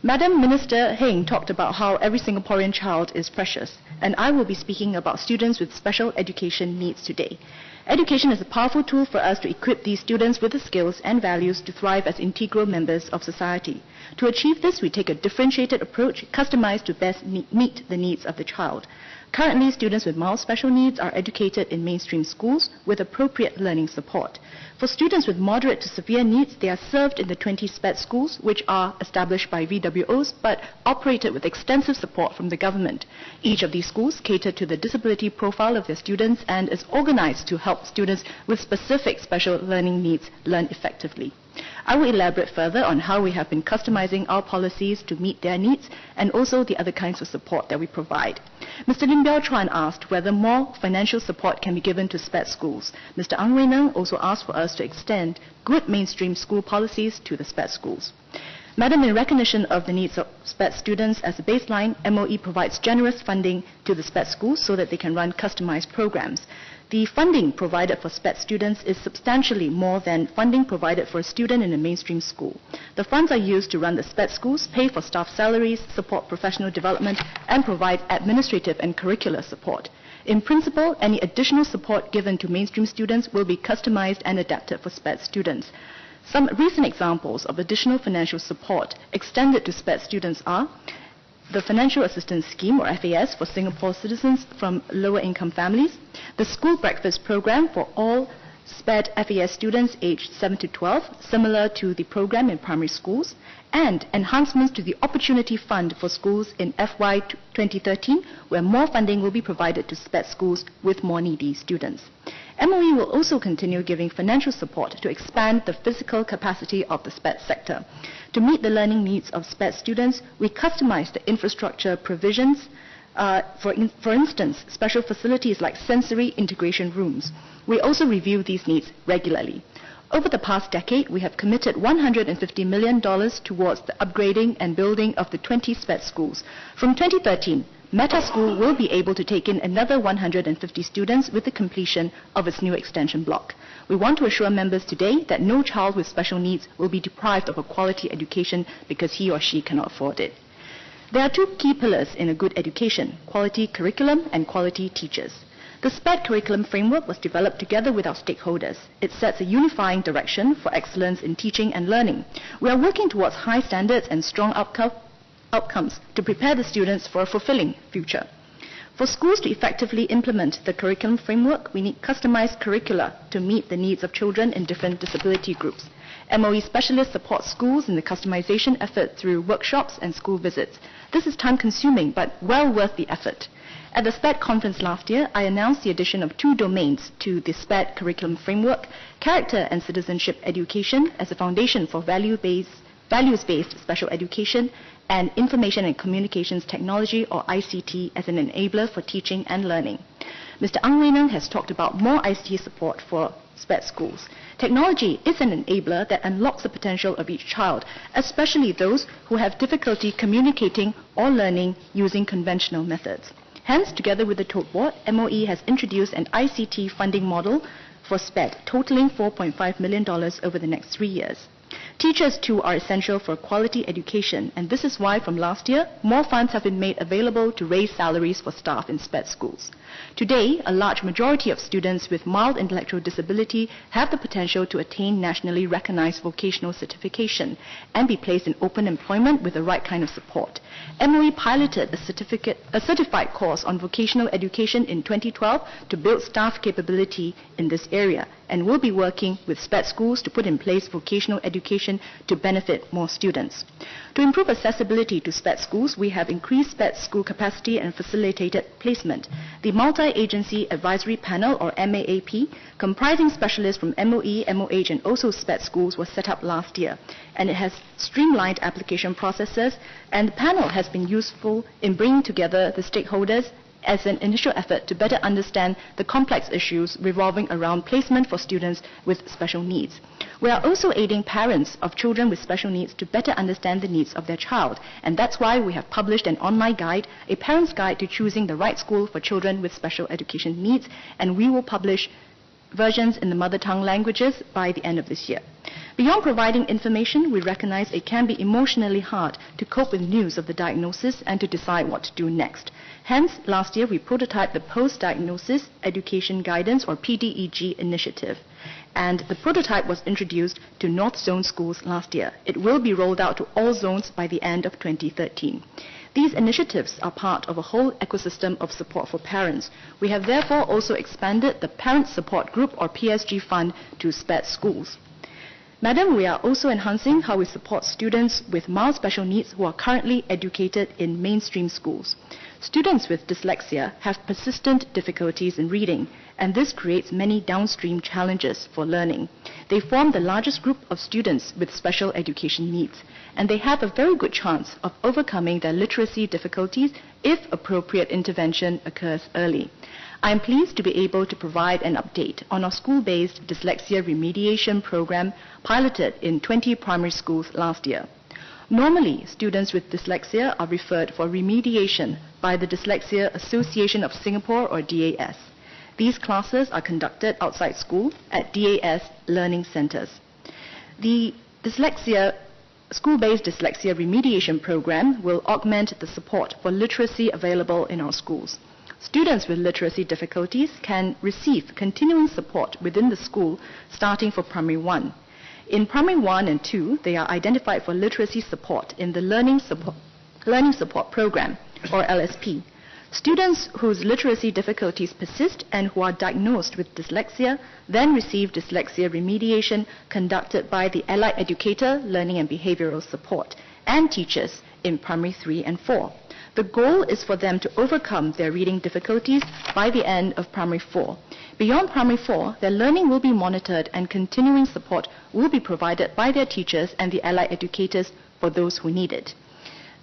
Madam Minister Heng talked about how every Singaporean child is precious, and I will be speaking about students with special education needs today. Education is a powerful tool for us to equip these students with the skills and values to thrive as integral members of society. To achieve this, we take a differentiated approach, customized to best meet the needs of the child. Currently, students with mild special needs are educated in mainstream schools with appropriate learning support. For students with moderate to severe needs, they are served in the 20 SPS schools, which are established by VWOs but operated with extensive support from the government. Each of these schools cater to the disability profile of their students and is organized to help students with specific special learning needs learn effectively. I will elaborate further on how we have been customizing our policies to meet their needs and also the other kinds of support that we provide. Mr. Lim Biao Chuan asked whether more financial support can be given to SPS schools. Mr. Ang Wei Neng also asked for us to extend good mainstream school policies to the SPS schools. Madam, in recognition of the needs of SPS students as a baseline, MOE provides generous funding to the SPS schools so that they can run customized programs. The funding provided for SPS students is substantially more than funding provided for a student in a mainstream school. The funds are used to run the SPS schools, pay for staff salaries, support professional development, and provide administrative and curricular support. In principle, any additional support given to mainstream students will be customized and adapted for SPS students. Some recent examples of additional financial support extended to SPS students are the Financial Assistance Scheme, or FAS, for Singapore citizens from lower income families, the School Breakfast Program for all SPED FAS students aged 7 to 12, similar to the program in primary schools, and enhancements to the Opportunity Fund for schools in FY 2013, where more funding will be provided to SPED schools with more needy students. MOE will also continue giving financial support to expand the physical capacity of the SPED sector. To meet the learning needs of SPED students, we customize the infrastructure provisions. For instance, special facilities like sensory integration rooms. We also review these needs regularly. Over the past decade, we have committed $150 million towards the upgrading and building of the 20 SPED schools. From 2013, Meta School will be able to take in another 150 students with the completion of its new extension block. We want to assure members today that no child with special needs will be deprived of a quality education because he or she cannot afford it. There are two key pillars in a good education: quality curriculum and quality teachers. The SPED curriculum framework was developed together with our stakeholders. It sets a unifying direction for excellence in teaching and learning. We are working towards high standards and strong outcomes to prepare the students for a fulfilling future. For schools to effectively implement the curriculum framework, we need customized curricula to meet the needs of children in different disability groups. MOE specialists support schools in the customization effort through workshops and school visits. This is time-consuming, but well worth the effort. At the SPED conference last year, I announced the addition of 2 domains to the SPED curriculum framework: character and citizenship education as a foundation for values-based special education, and information and communications technology, or ICT, as an enabler for teaching and learning. Mr. Ang Wei Neng has talked about more ICT support for SPED schools. Technology is an enabler that unlocks the potential of each child, especially those who have difficulty communicating or learning using conventional methods. Hence, together with the Tote Board, MOE has introduced an ICT funding model for SPED, totaling $4.5 million over the next 3 years. Teachers, too, are essential for quality education, and this is why from last year, more funds have been made available to raise salaries for staff in SPED schools. Today, a large majority of students with mild intellectual disability have the potential to attain nationally recognized vocational certification and be placed in open employment with the right kind of support. MOE piloted a certified course on vocational education in 2012 to build staff capability in this area, and will be working with SPED schools to put in place vocational education to benefit more students. To improve accessibility to SPED schools, we have increased SPED school capacity and facilitated placement. The Multi-Agency Advisory Panel, or MAAP, comprising specialists from MOE, MOH, and also SPED schools, was set up last year, and it has streamlined application processes, and the panel has been useful in bringing together the stakeholders as an initial effort to better understand the complex issues revolving around placement for students with special needs. We are also aiding parents of children with special needs to better understand the needs of their child, and that's why we have published an online guide, a parent's guide to choosing the right school for children with special education needs, and we will publish versions in the mother tongue languages by the end of this year. Beyond providing information, we recognize it can be emotionally hard to cope with news of the diagnosis and to decide what to do next. Hence, last year we prototyped the Post-Diagnosis Education Guidance, or PDEG initiative. And the prototype was introduced to North Zone schools last year. It will be rolled out to all zones by the end of 2013. These initiatives are part of a whole ecosystem of support for parents. We have therefore also expanded the Parent Support Group, or PSG Fund, to SPS schools. Madam, we are also enhancing how we support students with mild special needs who are currently educated in mainstream schools. Students with dyslexia have persistent difficulties in reading, and this creates many downstream challenges for learning. They form the largest group of students with special education needs, and they have a very good chance of overcoming their literacy difficulties if appropriate intervention occurs early. I am pleased to be able to provide an update on our school-based dyslexia remediation program piloted in 20 primary schools last year. Normally, students with dyslexia are referred for remediation by the Dyslexia Association of Singapore, or DAS. These classes are conducted outside school at DAS learning centers. The school-based dyslexia remediation program will augment the support for literacy available in our schools. Students with literacy difficulties can receive continuing support within the school starting for Primary 1. In Primary 1 and 2, they are identified for literacy support in the Learning Support Program, or LSP. Students whose literacy difficulties persist and who are diagnosed with dyslexia then receive dyslexia remediation conducted by the Allied Educator, Learning and Behavioral Support, and teachers in Primary 3 and 4. The goal is for them to overcome their reading difficulties by the end of Primary 4. Beyond Primary 4, their learning will be monitored and continuing support will be provided by their teachers and the allied educators for those who need it.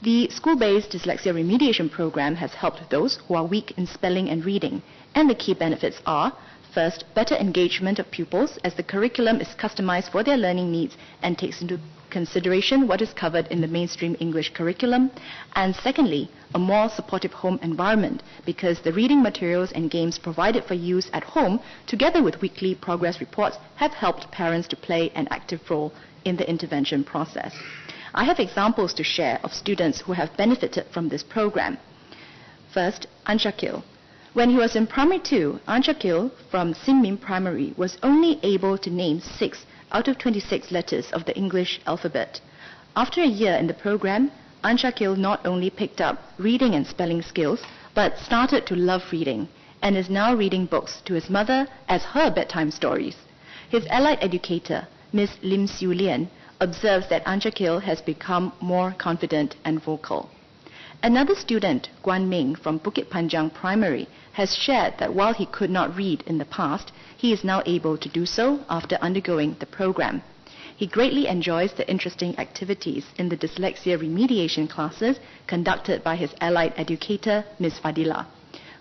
The school-based dyslexia remediation program has helped those who are weak in spelling and reading, and the key benefits are: first, better engagement of pupils as the curriculum is customized for their learning needs and takes into consideration what is covered in the mainstream English curriculum, and secondly, a more supportive home environment because the reading materials and games provided for use at home, together with weekly progress reports, have helped parents to play an active role in the intervention process. I have examples to share of students who have benefited from this program. First, Anshakil. When he was in Primary 2, Anshakil from Sinmin Primary was only able to name 6 out of 26 letters of the English alphabet. After a year in the program, Anshakil not only picked up reading and spelling skills, but started to love reading and is now reading books to his mother as her bedtime stories. His allied educator, Ms. Lim Siu Lian, observes that Anshakil has become more confident and vocal. Another student, Guan Ming from Bukit Panjang Primary, has shared that while he could not read in the past, he is now able to do so after undergoing the program. He greatly enjoys the interesting activities in the dyslexia remediation classes conducted by his allied educator, Ms. Fadila.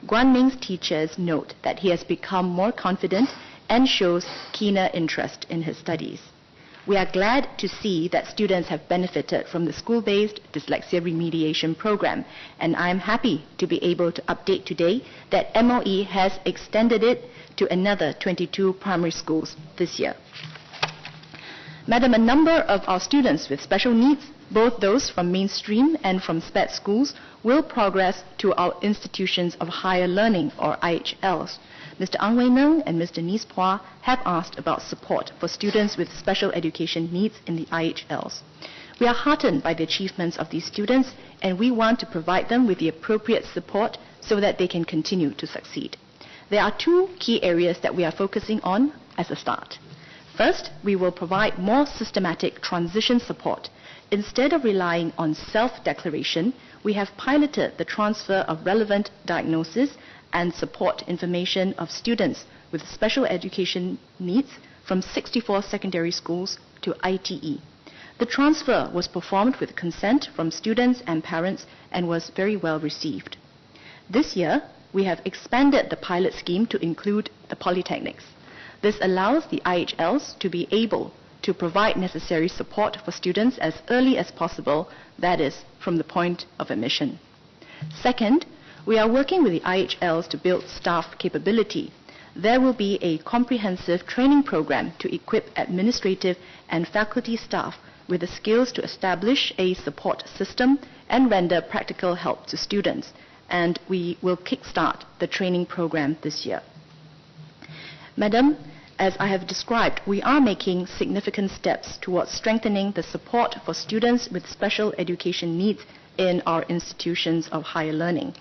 Guan Ming's teachers note that he has become more confident and shows keener interest in his studies. We are glad to see that students have benefited from the school-based dyslexia remediation program, and I am happy to be able to update today that MOE has extended it to another 22 primary schools this year. Madam, a number of our students with special needs, both those from mainstream and from SPED schools, will progress to our institutions of higher learning, or IHLs. Mr. Ang Wei Neng and Mr. Nis Phua have asked about support for students with special education needs in the IHLs. We are heartened by the achievements of these students, and we want to provide them with the appropriate support so that they can continue to succeed. There are 2 key areas that we are focusing on as a start. First, we will provide more systematic transition support. Instead of relying on self-declaration, we have piloted the transfer of relevant diagnosis and support information of students with special education needs from 64 secondary schools to ITE. The transfer was performed with consent from students and parents and was very well received. This year, we have expanded the pilot scheme to include the polytechnics. This allows the IHLs to be able to provide necessary support for students as early as possible, that is, from the point of admission. Second, we are working with the IHLs to build staff capability. there will be a comprehensive training program to equip administrative and faculty staff with the skills to establish a support system and render practical help to students. And we will kickstart the training program this year. Madam, as I have described, we are making significant steps towards strengthening the support for students with special education needs in our institutions of higher learning.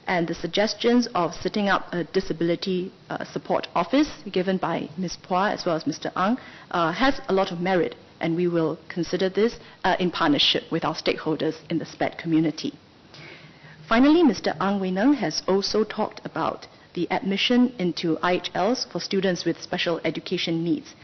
And the suggestions of setting up a disability support office given by Ms. Phua as well as Mr. Ang has a lot of merit, and we will consider this in partnership with our stakeholders in the SPED community. Finally, Mr. Ang Wei Neng has also talked about the admission into IHLs for students with special education needs.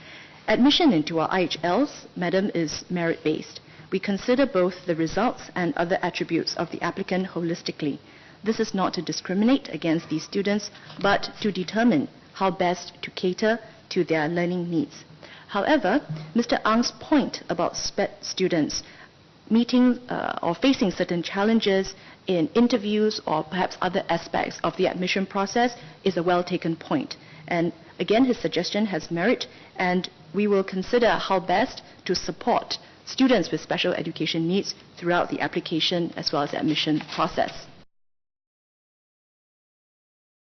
Admission into our IHLs, Madam, is merit-based. We consider both the results and other attributes of the applicant holistically. This is not to discriminate against these students, but to determine how best to cater to their learning needs. However, Mr. Ang's point about SPED students meeting or facing certain challenges in interviews or perhaps other aspects of the admission process is a well-taken point. And again, his suggestion has merit, and we will consider how best to support students with special education needs throughout the application as well as the admission process.